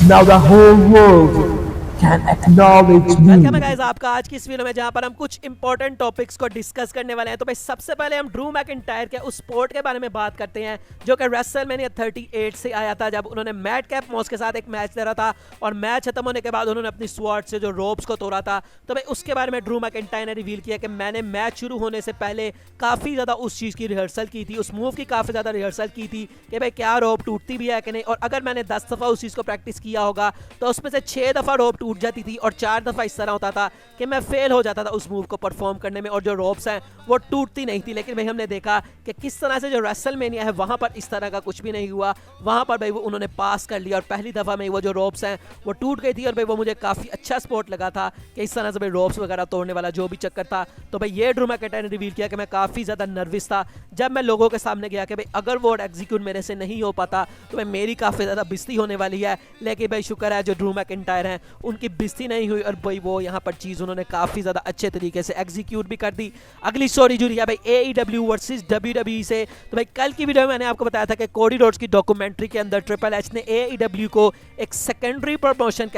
Now the whole world can acknowledge me. Welcome है guys आपका आज की इस वीडियो में जहां पर हम कुछ इंपॉर्टेंट टॉपिक्स को डिस्कस करने वाले हैं। तो भाई सबसे पहले हम ड्रू मैकिंटायर के उस स्पोर्ट के बारे में बात करते हैं जो कि रेसलमेनिया 38 से आया था, जब उन्होंने मैट कैप मॉस के साथ एक मैच लड़ा था और मैच खत्म होने के बाद उन्होंने अपनी स्वॉर्ड से जो रोप्स को तोड़ा था। तो भाई उसके बारे में ड्रू मैकिंटायर ने रिवील किया कि मैंने मैच शुरू होने से पहले काफ़ी ज़्यादा उस चीज़ की रिहर्सल की थी, उस मूव की काफ़ी ज़्यादा रिहर्सल की थी कि भाई क्या रोप टूटती भी है कि नहीं, और अगर मैंने 10 दफ़ा उस चीज़ को प्रैक्टिस किया होगा तो उसमें से 6 दफ़ा रोप टूट जाती थी और 4 दफ़ा इस तरह होता था कि मैं फेल हो जाता था उस मूव को परफॉर्म करने में और जो रोप्स हैं वो टूटती नहीं थी। लेकिन भाई हमने देखा कि किस तरह से जो रेसलमेनिया है वहां पर इस तरह का कुछ भी नहीं हुआ, वहां पर भाई वो उन्होंने पास कर लिया और पहली दफ़ा में वो जो रोप्स हैं वो टूट गई थी। और भाई वो मुझे काफ़ी अच्छा स्पोर्ट लगा था कि इस तरह से भाई रोप्स वगैरह तोड़ने वाला जो भी चक्कर था। तो भाई ये ड्रू मैकिंटायर ने रिवील किया कि मैं काफ़ी ज़्यादा नर्वस था जब मैं लोगों के सामने गया कि भाई अगर वो एग्जीक्यूट मेरे से नहीं हो पाता तो भाई मेरी काफ़ी ज़्यादा बेइज्जती होने वाली है। लेकिन भाई शुक्र है जो ड्रू मैकिंटायर हैं उनकी बेइज्जती नहीं हुई और भाई वो यहाँ पर चीज़ उन्होंने काफ़ी ज़्यादा अच्छे तरीके से एग्जीक्यूट भी कर दी। अगली स्टोरी जुड़ी है भाई AEW वर्सेस WWE से। तो भाई कल की वीडियो में मैंने आपको बताया था कि कोडी रोड्स की डॉक्यूमेंट्री के अंदर ट्रिपल एच ने AEW को एक सेकेंडरी प्रमोशन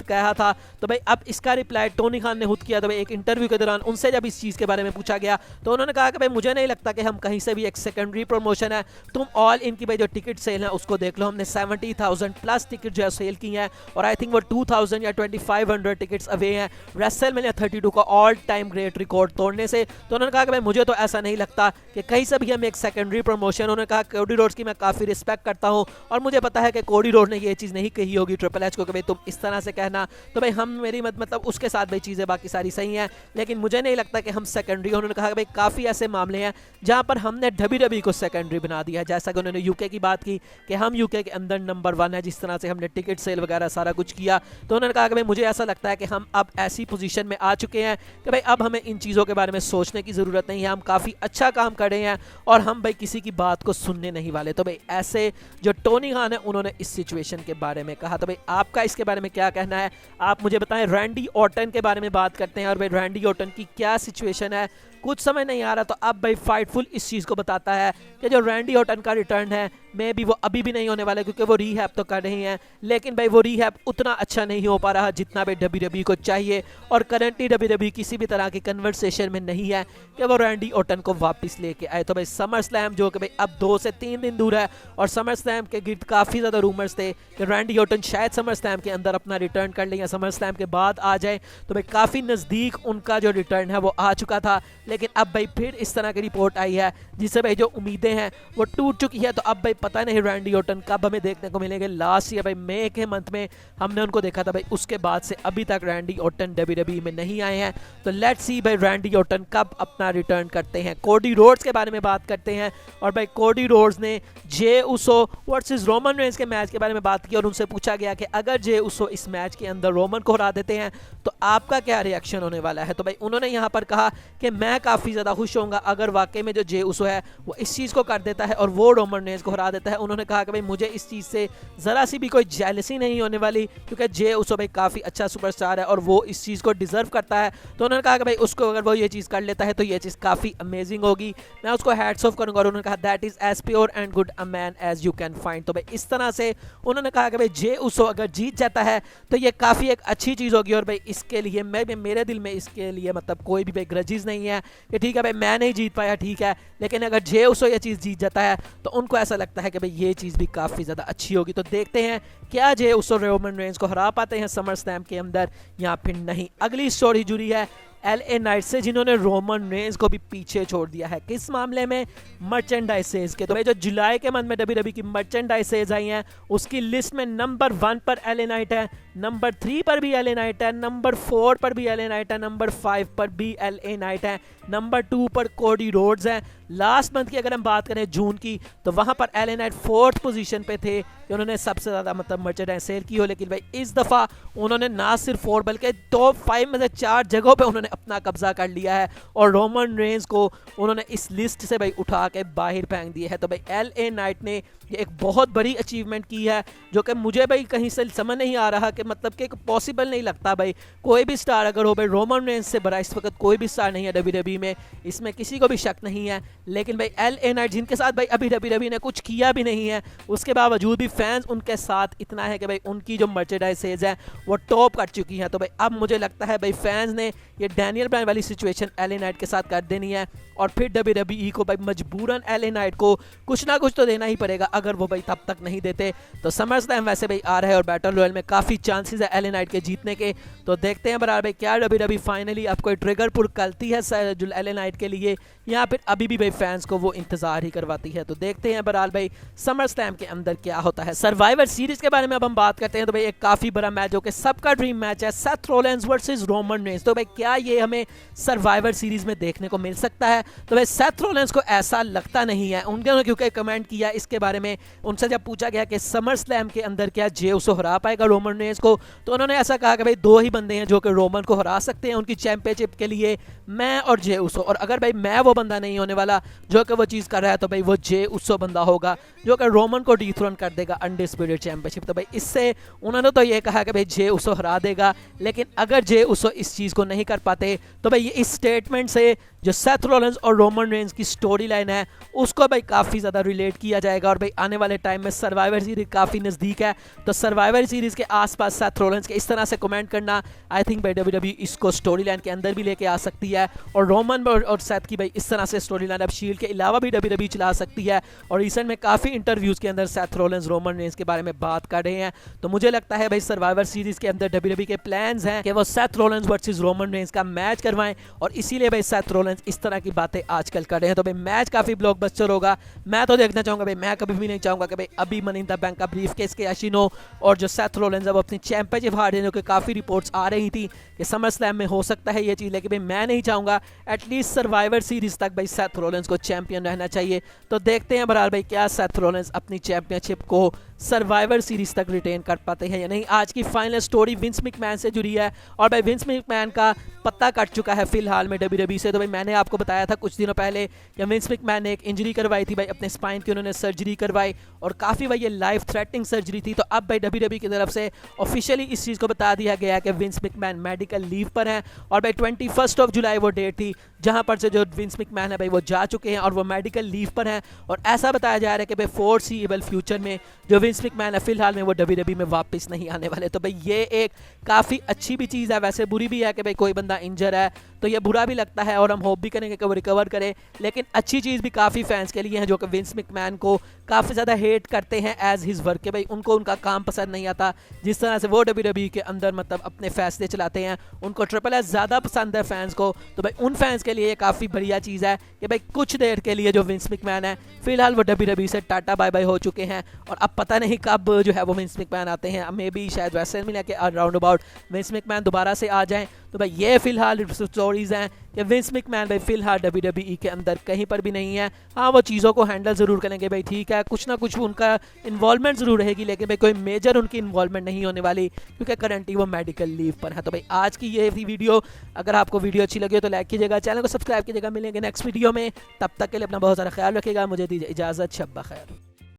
कहा था। तो भाई अब इसका रिप्लाई टोनी खान ने खुद किया। तो भाई एक इंटरव्यू के दौरान उनसे जब इस चीज़ के बारे में पूछा गया तो उन्होंने कहा कि भाई मुझे नहीं लगता कि हम कहीं से भी एक सेकेंडरी प्रमोशन है, तुम ऑल इनकी भाई जो टिकट सेल है उसको देख लो, हमने 70,000 प्लस टिकट जो है सेल की हैं और आई थिंक वो 2,000 या 2,500 टिकट्स अवे हैं रेसलमेनिया 32 का ऑल टाइम ग्रेट रिकॉर्ड तोड़ने से। तो उन्होंने कहा कि भाई मुझे तो ऐसा नहीं लगता कि कहीं से भी हम एक सेकेंडरी प्रमोशन। उन्होंने कहा कोडी रोड्स की मैं काफ़ी रिस्पेक्ट करता हूँ और मुझे पता है कि कोडी रोड्स ने ये चीज़ नहीं कही होगी ट्रिपल एच को कि भाई तुम इस तरह से कहना। तो भाई हम मेरी मतलब उसके साथ भाई चीज़ें बाकी सारी सही हैं लेकिन मुझे नहीं लगता कि हम सेकेंडरी। उन्होंने कहा कि भाई काफ़ी ऐसे मामले हैं जहाँ पर हमने WWE को सेकेंडरी बना दिया है, जैसा कि उन्होंने यूके की बात की कि हम यूके के अंदर नंबर 1 है, जिस तरह से हमने टिकट सेल वगैरह सारा कुछ किया। तो उन्होंने कहा कि भाई मुझे ऐसा लगता है कि हम अब ऐसी पोजीशन में आ चुके हैं कि भाई अब हमें इन चीज़ों के बारे में सोचने की ज़रूरत नहीं है, हम काफ़ी अच्छा काम कर रहे हैं और हम भाई किसी की बात को सुनने नहीं वाले। तो भाई ऐसे जो टोनी खान है उन्होंने इस सिचुएशन के बारे में कहा। तो भाई आपका इसके बारे में क्या कहना है आप मुझे बताएं। रैंडी ऑर्टन के बारे में बात करते हैं और भाई रैंडी ऑर्टन की क्या सिचुएशन है, कुछ समझ नहीं आ रहा। तो अब भाई फाइटफुल इस चीज़ को बताता है कि जो रैंडी ऑर्टन का रिटर्न है मे भी वो अभी भी नहीं होने वाला क्योंकि वो रीहैब तो कर रही हैं लेकिन भाई वो रीहैब उतना अच्छा नहीं हो पा रहा जितना भाई WWE को चाहिए और करंटली WWE किसी भी तरह की कन्वर्सेशन में नहीं है कि वो रैंडी ऑर्टन को वापस लेके आए। तो भाई समर स्लैम जो कि भाई अब 2 से 3 दिन दूर है और समर स्लैम के गिर्द काफ़ी ज़्यादा रूमर्स थे कि रैंडी ऑर्टन शायद समर स्लैम के अंदर अपना रिटर्न कर लें या समर स्लैम के बाद आ जाए। तो भाई काफ़ी नज़दीक उनका जो रिटर्न है वो आ चुका था लेकिन अब भाई फिर इस तरह की रिपोर्ट आई है जिससे भाई जो उम्मीदें हैं वो टूट चुकी है। तो अब भाई पता नहीं रैंडी ऑर्टन कब हमें देखने को मिलेंगे। लास्ट ईयर भाई मई के मंथ में हमने उनको देखा था भाई, उसके बाद से अभी तक रैंडी ऑर्टन WWE में नहीं आए हैं। तो लेट्स सी भाई रैंडी ऑर्टन कब अपना रिटर्न करते हैं। कोडी रोड्स के बारे में बात करते हैं और भाई कोडी रोड्स ने जे उसो वर्सेस रोमन रेंस के मैच के बारे में बात की और उनसे पूछा गया कि अगर जे उसो इस मैच के अंदर रोमन को हरा देते हैं तो आपका क्या रिएक्शन होने वाला है। तो भाई उन्होंने यहाँ पर कहा कि मैं काफ़ी ज़्यादा खुश होऊंगा अगर वाकई में जो जे उसो है वो इस चीज़ को कर देता है और वो रोमन रेंस को हरा देता है। उन्होंने कहा कि भाई मुझे इस चीज़ से ज़रा सी भी कोई जेलसी नहीं होने वाली क्योंकि जे उसो भाई काफ़ी अच्छा सुपरस्टार है और वो इस चीज़ को डिज़र्व करता है। तो उन्होंने कहा कि भाई उसको अगर वो ये चीज़ कर लेता है तो ये चीज़ काफ़ी अमेजिंग होगी, मैं उसको हैट्स ऑफ करूँगा। और उन्होंने कहा that is as pure and good a man as you can find. तो भाई इस तरह से उन्होंने कहा कि भाई जे उसो अगर जीत जाता है तो ये काफ़ी एक अच्छी चीज़ होगी और भाई इसके लिए मैं मेरे दिल में इसके लिए मतलब कोई भी भाई ग्रजेस नहीं है कि ठीक है भाई मैं नहीं जीत पाया ठीक है, लेकिन अगर जे उसो ये चीज़ जीत जाता है तो उनको ऐसा लगता है कि भाई ये चीज़ भी काफ़ी ज़्यादा अच्छी होगी। तो देखते हैं क्या जे उसो रोमन रेंस को हरा पाते हैं समर स्लैम के अंदर या फिर नहीं। अगली स्टोरी जुड़ी है LA नाइट से जिन्होंने रोमन रेंस को भी पीछे छोड़ दिया है। किस मामले में, मर्चेंडाइजेस के। तो भाई जो जुलाई के मंथ में WWE की मर्चेंडाइजेस आई हैं उसकी लिस्ट में नंबर 1 पर LA नाइट है, नंबर 3 पर भी LA नाइट है, नंबर 4 पर भी LA नाइट है, नंबर 5 पर भी LA नाइट है, नंबर 2 पर कोडी रोड्स हैं। लास्ट मंथ की अगर हम बात करें जून की तो वहां पर LA नाइट 4th पोजीशन पे थे कि उन्होंने सबसे ज़्यादा मतलब मर्चेंडाइज सेल की हो। लेकिन भाई इस दफ़ा उन्होंने ना सिर्फ 4 बल्कि टॉप 5 में से 4 जगहों पे उन्होंने अपना कब्जा कर लिया है और रोमन रेंस को उन्होंने इस लिस्ट से भाई उठा के बाहर फेंक दिया है। तो भाई LA नाइट ने ये एक बहुत बड़ी अचीवमेंट की है जो कि मुझे भाई कहीं से समझ नहीं आ रहा कि कि मतलब कि पॉसिबल नहीं लगता भाई, कोई भी स्टार अगर हो भाई, रोमन रेंस से बड़ा इस वक्त कोई भी स्टार नहीं है डब्ल्यूडब्ल्यूई में, इसमें किसी को भी शक नहीं है। लेकिन भाई LA नाइट जिनके साथ भाई अभी डब्ल्यूडब्ल्यूई ने कुछ किया भी नहीं है, उसके बावजूद भी फैंस उनके साथ इतना है कि भाई उनकी जो मर्चेंडाइज सेल्स है वो टॉप कर चुकी है। तो भाई अब मुझे लगता है भाई फैंस ने ये डैनियल ब्रायन वाली सिचुएशन LA नाइट के साथ कर देनी है और फिर डब्ल्यूडब्ल्यूई को भाई मजबूरन LA नाइट को कुछ ना कुछ तो देना ही पड़ेगा। अगर वो भाई तब तक नहीं देते तो समर स्लैम वैसे भाई आ रहा है और बैटल रॉयल में काफ़ी चांसेस है LA नाइट के जीतने के। तो देखते हैं बराबर भाई क्या डब्ल्यूडब्ल्यूई फाइनली अब कोई ट्रिगर पुल करती है जो LA नाइट के लिए, या फिर अभी भी भाई फैंस को वो इंतजार ही करवाती है। तो देखते हैं बराबर भाई समर स्लैम के अंदर क्या होता है। सर्वाइवर सीरीज के बारे में अब हम बात करते हैं। तो भाई एक काफ़ी बड़ा मैच जो कि सबका ड्रीम मैच है, Seth Rollins versus Roman Reigns. तो भाई क्या ये हमें सर्वाइवर सीरीज में देखने को मिल सकता है? तो भाई सेथ रॉलिंस को ऐसा लगता नहीं है। उन्होंने क्योंकि कमेंट किया इसके बारे में, उनसे जब पूछा गया कि समर स्लैम के अंदर क्या जे उसो हरा पाएगा रोमन रेंस को, तो उन्होंने ऐसा कहा कि भाई दो ही बंदे हैं जो कि रोमन को हरा सकते हैं उनकी चैंपियनशिप के लिए, मैं और जे उसो। और अगर भाई मैं वो बंदा नहीं होने वाला जो कि वो चीज़ कर रहा है, तो भाई वो जे उसो बंदा होगा जो कि रोमन को डिथ्रोन कर देगा अनडिस्प्यूटेड चैंपियनशिप। तो भाई इससे उन्होंने तो ये कहा कि भाई जे उसो हरा देगा, लेकिन अगर जे उसो इस चीज़ को नहीं कर पाते तो भाई ये इस स्टेटमेंट से जो सेथ रॉलिंस और रोमन रेंस की स्टोरी लाइन है उसको भाई काफ़ी ज़्यादा रिलेट किया जाएगा। और भाई आने वाले टाइम में सर्वाइवर सीरीज काफ़ी नज़दीक है, तो सर्वाइवर सीरीज़ के आसपास सेथ रॉलिंस के इस तरह से कमेंट करना, आई थिंक भाई डब्ल्यूडब्ल्यूई इसको स्टोरी लाइन के अंदर भी लेके आ सकती है। और रोमन और सेथ की भाई इस तरह से स्टोरी लाइन अब शील्ड के अलावा भी डब्ल्यूडब्ल्यूई चला सकती है। और रिसेंट में काफ़ी इंटरव्यूज़ के अंदर सेथ रॉलिंस रोमन रेंस के बारे में बात कर रहे हैं। तो मुझे लगता है भाई सर्वाइवर सीरीज के अंदर डब्ल्यूडब्ल्यूई के प्लान्स हैं कि वो Seth Rollins versus Roman Reigns का मैच करवाएं, और इसीलिए भाई सेथ रॉलिंस इस तरह की बातें आजकल कर रहे हैं। तो भाई मैच काफ़ी ब्लॉकबस्टर होगा, मैं तो देखना चाहूँगा भाई। मैं कभी भी नहीं चाहूँगा कि भाई अभी मनी इन द बैंक का ब्रीफ केस के अशिनो और जो सेथ रॉलिंस अब अपनी चैंपियनशिप हार देने की काफ़ी रिपोर्ट्स आ रही थी कि समर स्लैम में हो सकता है ये चीज़, लेकिन भाई मैं नहीं चाहूँगा। एटलीस्ट सर्वाइवर सीरीज तक भाई सेथ रॉलिंस को चैंपियन रहना चाहिए। तो देखते हैं बहरहाल भाई क्या सेथ रॉलिंस अपनी चैंपियनशिप को सर्वाइवर सीरीज तक रिटेन कर पाते हैं या नहीं। आज की फाइनल स्टोरी विंस मैकमैन से जुड़ी है और भाई विंस मैकमैन का पत्ता कट चुका है फिलहाल में डब्ल्यूडब्ल्यूई से। तो भाई मैंने आपको बताया था कुछ दिनों पहले कि विंस मैकमैन ने एक इंजरी करवाई थी भाई, अपने स्पाइन की उन्होंने सर्जरी करवाई और काफ़ी भाई ये लाइफ थ्रेटनिंग सर्जरी थी। तो अब भाई डब्ल्यूडब्ल्यूई की तरफ से ऑफिशियली इस चीज़ को बता दिया गया कि विंस मैकमैन मेडिकल लीव पर हैं और भाई 21 जुलाई वो डेट थी जहां पर से जो विंस मैकमैन है भाई वो जा चुके हैं और वो मेडिकल लीव पर हैं। और ऐसा बताया जा रहा है कि भाई फोरसीएबल फ्यूचर में जो विंस मैकमैन है फिलहाल में वो डब्ल्यूडब्ल्यूई में वापस नहीं आने वाले। तो भाई ये एक काफ़ी अच्छी भी चीज़ है, वैसे बुरी भी है कि भाई कोई बंदा इंजर है तो ये बुरा भी लगता है और हम होप भी करेंगे कि वो रिकवर करे, लेकिन अच्छी चीज़ भी काफ़ी फैंस के लिए है जो कि विंस मैकमैन को काफ़ी ज़्यादा हेट करते हैं एज हिज वर्क के। भाई उनको उनका काम पसंद नहीं आता, जिस तरह से वो डब्ल्यूडब्ल्यूई के अंदर मतलब अपने फैसले चलाते हैं, उनको ट्रिपल एच ज़्यादा पसंद है फैंस को। तो भाई उन फैंस के लिए ये काफ़ी बढ़िया चीज़ है कि भाई कुछ देर के लिए जो विंस मैकमैन है फिलहाल वो डब्ल्यूडब्ल्यूई से टाटा बाय बाय हो चुके हैं और अब पता नहीं कब जो है वो विंस मैकमैन आते हैं। मे बी शायद रेसलमेनिया के अराउंड अबाउट विंस मैकमैन दोबारा से आ जाएं। तो भाई ये फिलहाल स्टोरीज हैं कि विंस मैकमैन भाई फिलहाल डब्ल्यूडब्ल्यूई के अंदर कहीं पर भी नहीं है। हाँ वो चीज़ों को हैंडल ज़रूर करेंगे भाई, ठीक है, कुछ ना कुछ उनका इन्वॉल्वमेंट ज़रूर रहेगी, लेकिन भाई कोई मेजर उनकी इन्वॉल्वमेंट नहीं होने वाली क्योंकि करंटली वो मेडिकल लीव पर है। तो भाई आज की ये थी वीडियो, अगर आपको वीडियो अच्छी लगी हो तो लाइक कीजिएगा, चैनल को सब्सक्राइब कीजिएगा। मिलेंगे नेक्स्ट वीडियो में, तब तक के लिए अपना बहुत सारा ख्याल रखिएगा। मुझे दीजिए इजाज़त, शब बखैर।